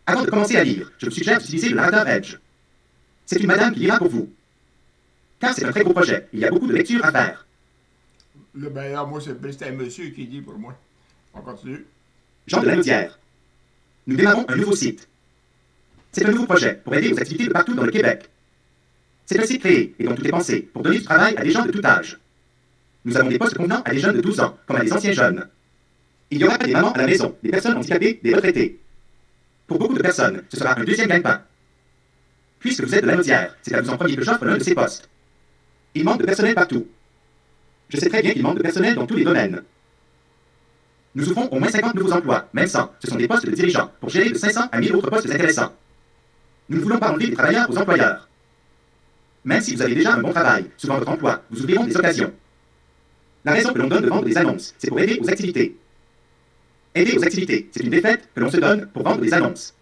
Avant de commencer à lire, je vous suggère d'utiliser le narrateur Edge. C'est une madame qui lira pour vous. Car c'est un très gros projet, il y a beaucoup de lectures à faire. Là, ben là, moi, c'est un monsieur qui dit pour moi. On continue. Jean de Lanaudière. Nous démarrons un nouveau site. C'est un nouveau projet pour aider aux activités de partout dans le Québec. C'est un site créé et dont tout est pensé pour donner du travail à des gens de tout âge. Nous avons des postes convenant à des jeunes de 12 ans comme à des anciens jeunes. Il y aura des mamans à la maison, des personnes handicapées, des retraités. Pour beaucoup de personnes, ce sera un deuxième gagne-pain. Puisque vous êtes de Lanaudière, c'est à vous en premier que j'offre l'un de ces postes. Il manque de personnel partout. Je sais très bien qu'il manque de personnel dans tous les domaines. Nous ouvrons au moins 50 nouveaux emplois, même 100. Ce sont des postes de dirigeants, pour gérer de 500 à 1000 autres postes intéressants. Nous ne voulons pas enlever des travailleurs aux employeurs. Même si vous avez déjà un bon travail, souvent votre emploi, vous ouvrirons des occasions. La raison que l'on donne de vendre des annonces, c'est pour aider aux activités. Aider aux activités, c'est une défaite que l'on se donne pour vendre des annonces.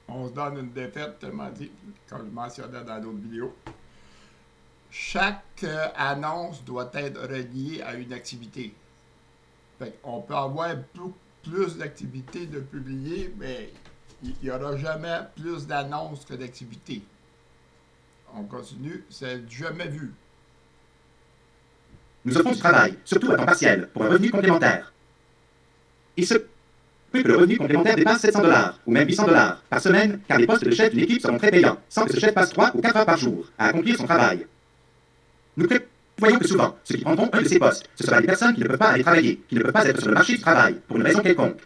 On se donne une défaite, tellement dit, comme je mentionnais dans d'autres vidéos. Chaque annonce doit être reliée à une activité. Fait on peut avoir plus d'activités de publier, mais il n'y aura jamais plus d'annonces que d'activités. On continue, c'est jamais vu. Nous offrons du travail, surtout à temps partiel, pour un revenu complémentaire. Il se peut que le revenu complémentaire dépasse 700 $ ou même 800 $ par semaine, car les postes de chef d'une équipe seront très payants, sans que ce chef passe 3 ou 4 heures par jour à accomplir son travail. Nous prévoyons que souvent, ceux qui prendront un de ces postes, ce sera des personnes qui ne peuvent pas aller travailler, qui ne peuvent pas être sur le marché du travail, pour une raison quelconque.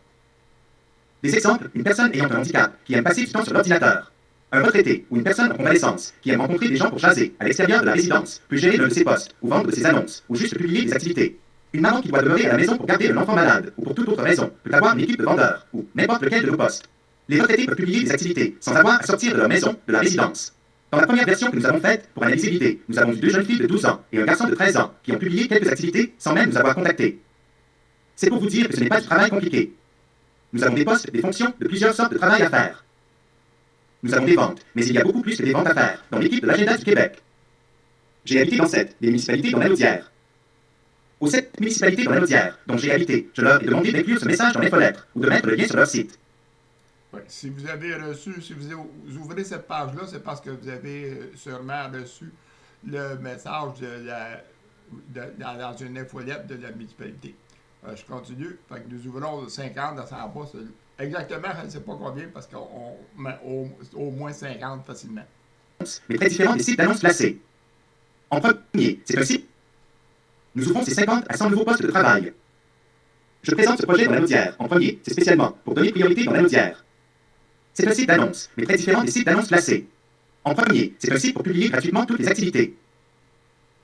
Des exemples, une personne ayant un handicap, qui aime passer du temps sur l'ordinateur. Un retraité ou une personne en convalescence, qui aime rencontrer des gens pour jaser, à l'extérieur de la résidence, peut gérer l'un de ses postes, ou vendre de ses annonces, ou juste publier des activités. Une maman qui doit demeurer à la maison pour garder un enfant malade, ou pour toute autre raison, peut avoir une équipe de vendeurs, ou n'importe lequel de nos postes. Les retraités peuvent publier des activités, sans avoir à sortir de leur maison, de la résidence. Dans la première version que nous avons faite, pour analyser l'idée, nous avons eu 2 jeunes filles de 12 ans et un garçon de 13 ans, qui ont publié quelques activités, sans même nous avoir contactés. C'est pour vous dire que ce n'est pas du travail compliqué. Nous avons des postes, des fonctions, de plusieurs sortes de travail à faire. Nous avons des ventes, mais il y a beaucoup plus que des ventes à faire, dans l'équipe de l'Agenda du Québec. J'ai habité dans 7 des municipalités dans Lanaudière. Aux 7 municipalités dans Lanaudière, dont j'ai habité, je leur ai demandé d'inclure ce message dans l'infolettre, ou de mettre le lien sur leur site. Ouais, si vous avez reçu, si vous ouvrez cette page-là, c'est parce que vous avez sûrement reçu le message dans une infolette de la municipalité. Je continue. Fait que nous ouvrons 50 dans 100 postes. Exactement, je ne sais pas combien, parce qu'on met au moins 50 facilement. Mais très différent des sites d'annonces placés. En premier, c'est un site. Nous ouvrons ces 50 à 100 nouveaux postes de travail. Je présente ce projet dans Lanaudière. En premier, c'est spécialement pour donner priorité dans Lanaudière. C'est un site d'annonces, mais très différent des sites d'annonces placés. En premier, c'est un site pour publier gratuitement toutes les activités.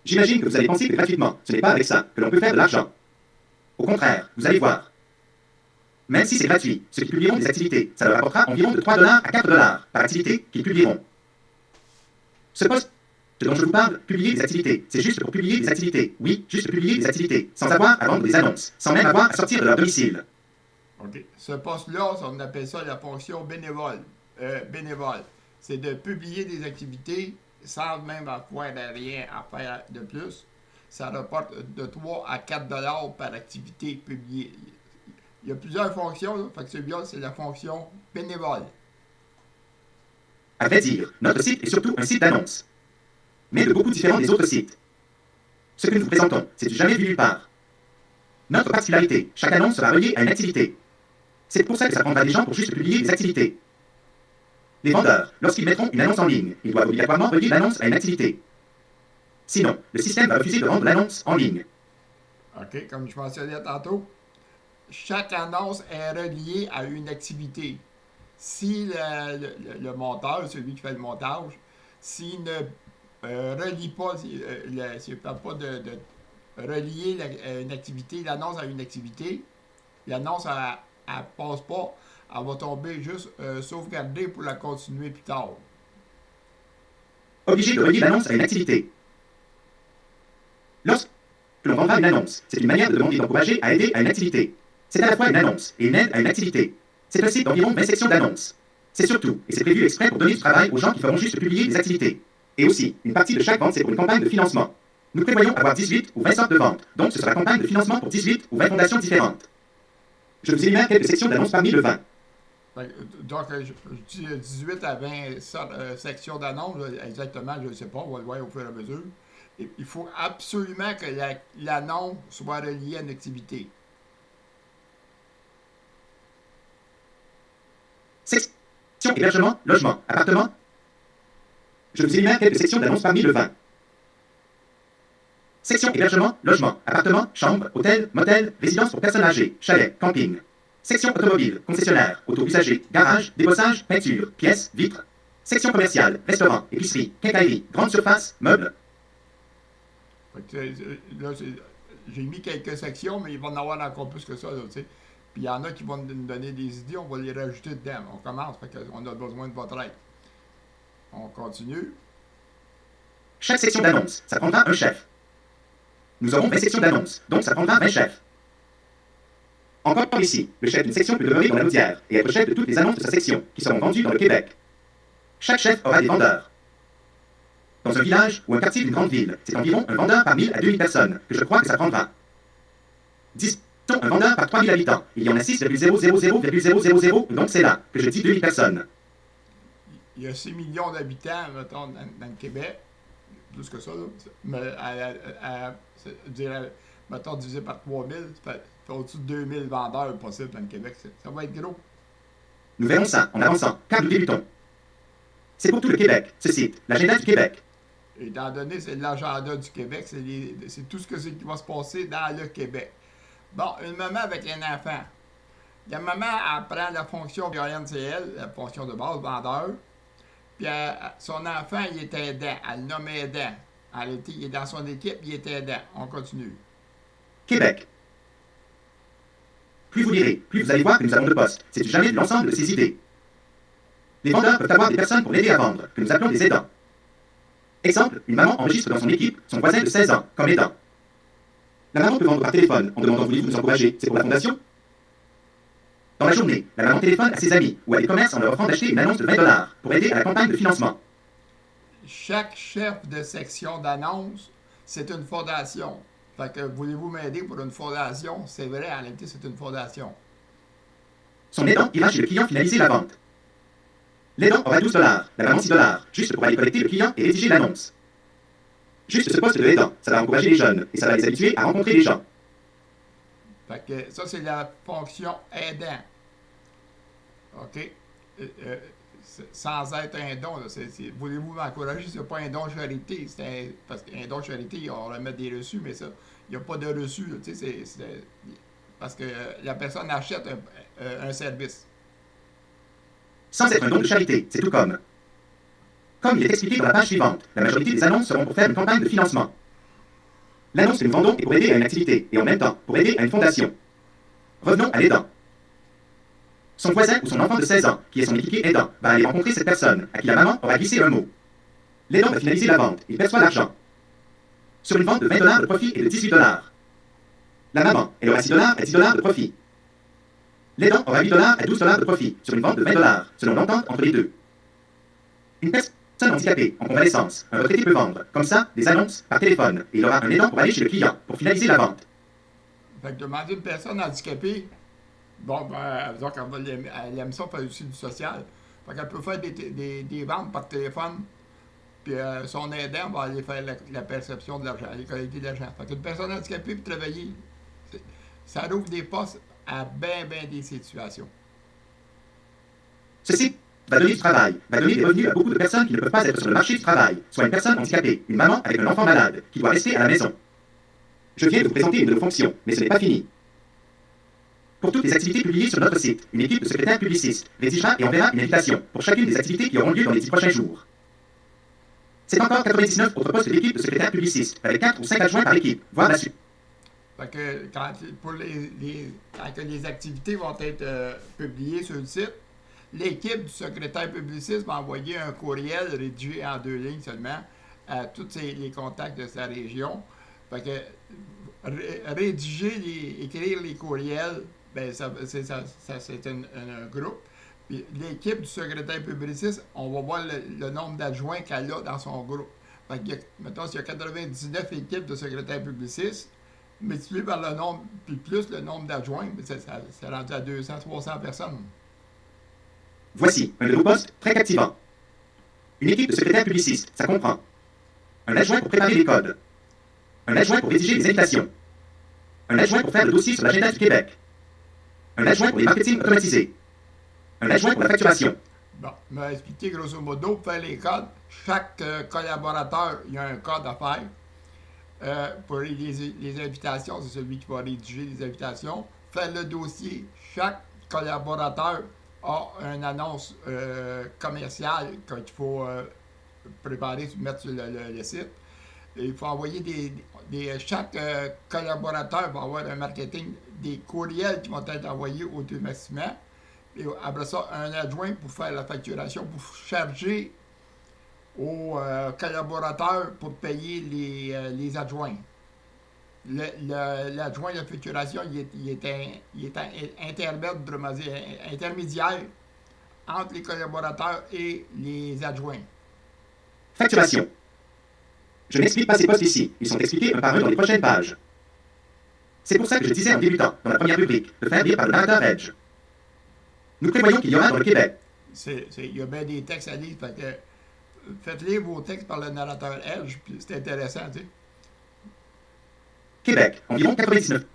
J'imagine que vous allez penser que gratuitement, ce n'est pas avec ça que l'on peut faire de l'argent. Au contraire, vous allez voir. Même si c'est gratuit, ceux qui publieront des activités, ça leur apportera environ de 3 $ à 4 $ par activité qu'ils publieront. Ce poste dont je vous parle, publier des activités, c'est juste pour publier des activités. Oui, juste publier des activités, sans avoir à vendre des annonces, sans même avoir à sortir de leur domicile. OK. Ce poste-là, on appelle ça la fonction bénévole. C'est de publier des activités sans même avoir rien à faire de plus. Ça rapporte de 3 à 4 $ par activité publiée. Il y a plusieurs fonctions, là. Fait que celui-là, c'est la fonction bénévole. À vrai dire, notre site est surtout un site d'annonces, mais de beaucoup différent des autres sites. Ce que nous vous présentons, c'est du jamais vu nulle part. Notre particularité, chaque annonce sera reliée à une activité. C'est pour ça que ça prendra des gens pour juste publier des activités. Les vendeurs, lorsqu'ils mettront une annonce en ligne, ils doivent obligatoirement relier l'annonce à une activité. Sinon, le système va refuser de rendre l'annonce en ligne. OK, comme je mentionnais tantôt, chaque annonce est reliée à une activité. Si le monteur, celui qui fait le montage, s'il ne relie pas, s'il ne parle pas de relier une activité, l'annonce à une activité, l'annonce elle passe pas, elle va tomber juste sauvegardée pour la continuer plus tard. Obligé de relier l'annonce à une activité. Lorsque l'on vendra une annonce, c'est une manière de demander d'encourager à aider à une activité. C'est à la fois une annonce et une aide à une activité. C'est un site d'environ 20 sections d'annonces. C'est surtout, et c'est prévu exprès pour donner du travail aux gens qui feront juste publier des activités. Et aussi, une partie de chaque vente, c'est pour une campagne de financement. Nous prévoyons avoir 18 ou 20 sortes de ventes, donc ce sera campagne de financement pour 18 ou 20 fondations différentes. Je vous énumère quelques sections d'annonces parmi le 20. Donc, je dis 18 à 20 sections d'annonces, exactement, je ne sais pas, on va le voir au fur et à mesure. Et il faut absolument que l'annonce soit reliée à une activité. Section hébergement, logement, appartement. Je vous énumère quelques sections d'annonces parmi le 20. Section hébergement, logement, appartement, chambre, hôtel, motel, résidence pour personnes âgées, chalet, camping. Section automobile, concessionnaire, auto usagé, garage, débossage, peinture, pièces, vitres. Section commerciale, restaurant, épicerie, quincaillerie, grande surface, meubles. Là, j'ai mis quelques sections, mais il va en avoir encore plus que ça, là, tu sais. Puis il y en a qui vont nous donner des idées, on va les rajouter dedans. On commence, fait qu'on a besoin de votre aide. On continue. Chaque section d'annonce, ça prendra un chef. Nous aurons 20 sections d'annonces, donc ça prendra 20 chefs. Encore ici, le chef d'une section peut demeurer dans la lodière et être chef de toutes les annonces de sa section, qui seront vendues dans le Québec. Chaque chef aura des vendeurs. Dans un village ou un quartier d'une grande ville, c'est environ un vendeur par 1000 à 2000 personnes, que je crois que ça prendra. Disons un vendeur par 3000 habitants. Il y en a 6,000,000, donc c'est là que je dis 2000 personnes. Il y a 6 millions d'habitants, mettons, dans le Québec. Plus que ça, là. Mais mettons, divisé par 3000, ça fait au-dessus de 2000 vendeurs possibles dans le Québec. Ça va être gros. Nous verrons ça en avançant, car nous débutons. C'est pour tout le Québec, ce site, l'agenda du Québec. Étant donné que c'est l'agenda du Québec, c'est tout ce qui va se passer dans le Québec. Bon, une maman avec un enfant. La maman apprend la fonction VANCL, la fonction de base, vendeur. Puis son enfant, il est aidant. Elle le nomme aidant. Il est dans son équipe, il est aidant. On continue. Québec. Plus vous lirez, plus vous allez voir que nous avons de postes. C'est jamais l'ensemble de ces idées. Les vendeurs peuvent avoir des personnes pour l'aider à vendre, que nous appelons des aidants. Exemple, une maman enregistre dans son équipe son voisin de 16 ans comme aidant. La maman peut vendre par téléphone en demandant voulez-vous nous encourager, c'est pour la fondation. Dans la journée, la maman téléphone à ses amis ou à des commerces en leur offrant d'acheter une annonce de 20$ pour aider à la campagne de financement. Chaque chef de section d'annonce, c'est une fondation. Fait que voulez-vous m'aider pour une fondation? C'est vrai, en réalité, c'est une fondation. Son aidant ira chez le client finaliser la vente. L'aidant aura 12$, la maman 6$, juste pour aller collecter le client et rédiger l'annonce. Juste ce poste de aidant, ça va encourager les jeunes et ça va les habituer à rencontrer les gens. Fait que ça, c'est la fonction aidant. OK? Sans être un don, voulez-vous m'encourager, c'est pas un don charité. Parce qu'un don charité, on va mettre des reçus, mais ça, il n'y a pas de reçu. Parce que la personne achète un service. Sans être un don de charité, c'est tout comme. Comme il est expliqué dans la page suivante, la majorité des annonces seront pour faire une campagne de financement. L'annonce que nous vendons est pour aider à une activité, et en même temps, pour aider à une fondation. Revenons à l'aidant. Son voisin ou son enfant de 16 ans, qui est son équipier aidant, va aller rencontrer cette personne, à qui la maman aura glissé un mot. L'aidant va finaliser la vente, il perçoit l'argent. Sur une vente de 20$ de profit et de 18$. La maman, elle aura 6$ à 10$ de profit. L'aidant aura 8$ à 12$ de profit, sur une vente de 20$, selon l'entente entre les deux. Une personne handicapée, en convalescence, un retraité peut vendre, comme ça, des annonces, par téléphone, et il aura un aidant pour aller chez le client, pour finaliser la vente. Fait que demander une personne handicapée, bon, ben, donc elle aime ça faire aussi du social. Fait qu'elle peut faire des ventes par téléphone, puis son aidant va aller faire la perception de l'argent, aller collecter de l'argent. Fait qu'une personne handicapée peut travailler. Ça ouvre des postes à bien des situations. Ceci va donner du travail, va donner des revenus à beaucoup de personnes qui ne peuvent pas être sur le marché du travail, soit une personne handicapée, une maman avec un enfant malade, qui doit rester à la maison. Je viens de vous présenter une de nos fonctions, mais ce n'est pas fini. Pour toutes les activités publiées sur notre site, une équipe de secrétaires publicistes rédigera et enverra une invitation pour chacune des activités qui auront lieu dans les 10 prochains jours. C'est encore 99 autres postes d'équipe de secrétaires publicistes, avec 4 ou 5 adjoints par équipe, voire la suite. Fait que quand les activités vont être publiées sur le site, l'équipe du secrétaire publiciste va envoyer un courriel rédigé en 2 lignes seulement à tous les contacts de sa région. Fait que écrire les courriels, ben c'est un groupe. Puis l'équipe du secrétaire publiciste, on va voir le nombre d'adjoints qu'elle a dans son groupe. Fait que, mettons, s'il y a 99 équipes de secrétaires publicistes, multiplié par le nombre, puis plus le nombre d'adjoints, c'est rendu à 200-300 personnes. Voici un de vos postes très captivant. Une équipe de secrétaires publicistes, ça comprend. Un adjoint pour préparer les codes. Un adjoint pour rédiger les invitations. Un adjoint pour faire le dossier sur l'agenda du Québec. Un adjoint pour les marketing automatisés. Un adjoint pour la facturation. Bon, m'a expliqué grosso modo, pour faire les codes, chaque collaborateur, il y a un code à faire. Pour les invitations, c'est celui qui va rédiger les invitations. Faire le dossier, chaque collaborateur a une annonce commerciale qu'il faut préparer, mettre sur le site. Et il faut envoyer chaque collaborateur va avoir un marketing, des courriels qui vont être envoyés automatiquement. Et après ça, un adjoint pour faire la facturation, pour charger aux collaborateurs pour payer les adjoints. L'adjoint de la facturation, il est intermédiaire entre les collaborateurs et les adjoints. Facturation. Je n'explique pas ces postes ici. Ils sont expliqués un par un dans les prochaines pages. C'est pour ça que je disais en débutant, dans la première rubrique, de faire lire par le narrateur Edge. Nous prévoyons qu'il y aura dans le Québec. Il y a bien des textes à lire, fait que faites lire vos textes par le narrateur Edge, puis c'est intéressant, tu sais. Québec, environ 99.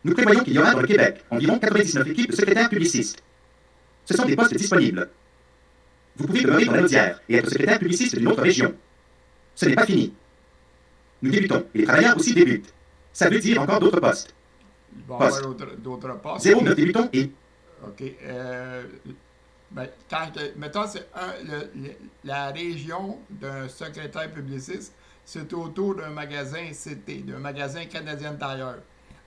Nous prévoyons qu'il y aura dans le Québec environ 99 équipes de secrétaires publicistes. Ce sont des postes disponibles. Vous pouvez demeurer dans la Naudière et être secrétaire publiciste d'une autre région. Ce n'est pas fini. Nous débutons, et les travailleurs aussi débutent. Ça veut dire encore d'autres postes. Il va y avoir d'autres postes. 09 débutants et... OK. Mettons, c'est la région d'un secrétaire publiciste, c'est autour d'un magasin CT, d'un magasin Canadian Tire.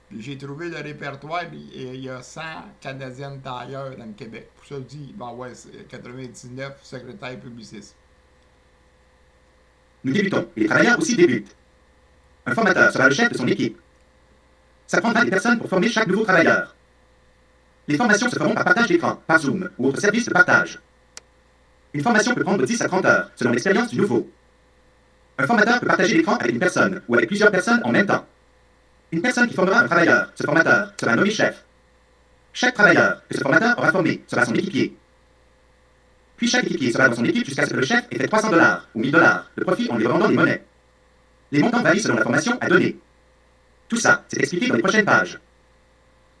Puis j'ai trouvé le répertoire, il y a 100 Canadian Tire dans le Québec. Pour ça, je dis, ben ouais, c'est 99 secrétaires publicistes. Nous débutons, et les travailleurs aussi débutent. Un formateur sera le chef de son équipe. Ça prendra des personnes pour former chaque nouveau travailleur. Les formations se feront par partage d'écran, par Zoom ou autre service de partage. Une formation peut prendre 10 à 30 heures, selon l'expérience du nouveau. Un formateur peut partager l'écran avec une personne ou avec plusieurs personnes en même temps. Une personne qui formera un travailleur, ce formateur, sera nommé chef. Chaque travailleur que ce formateur aura formé sera son équipier. Puis chaque équipier sera dans son équipe jusqu'à ce que le chef ait fait 300 $ ou 1000 $, de profit en lui revendant des monnaies. Les montants varient selon la formation à donner. Tout ça, c'est expliqué dans les prochaines pages.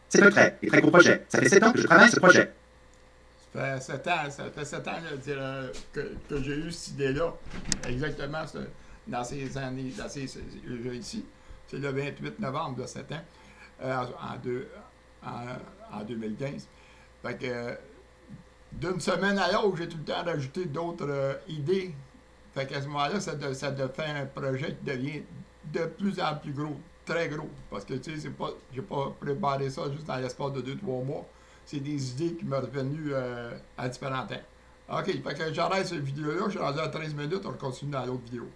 C'est un très gros projet. Ça fait 7 ans que je travaille ce projet. Ça fait 7 ans là, que j'ai eu cette idée-là. Exactement dans ces années, ici. C'est le 28 novembre de 7 ans, en 2015. Fait que d'une semaine à l'autre, j'ai tout le temps rajouté d'autres idées. Fait qu'à ce moment-là, ça fait un projet qui devient de plus en plus gros. Très gros, parce que tu sais, j'ai pas préparé ça juste dans l'espace de 2-3 mois. C'est des idées qui m'ont revenu à différents temps. OK, fait que j'arrête cette vidéo-là, je suis rendu à 13 minutes, on continue dans l'autre vidéo.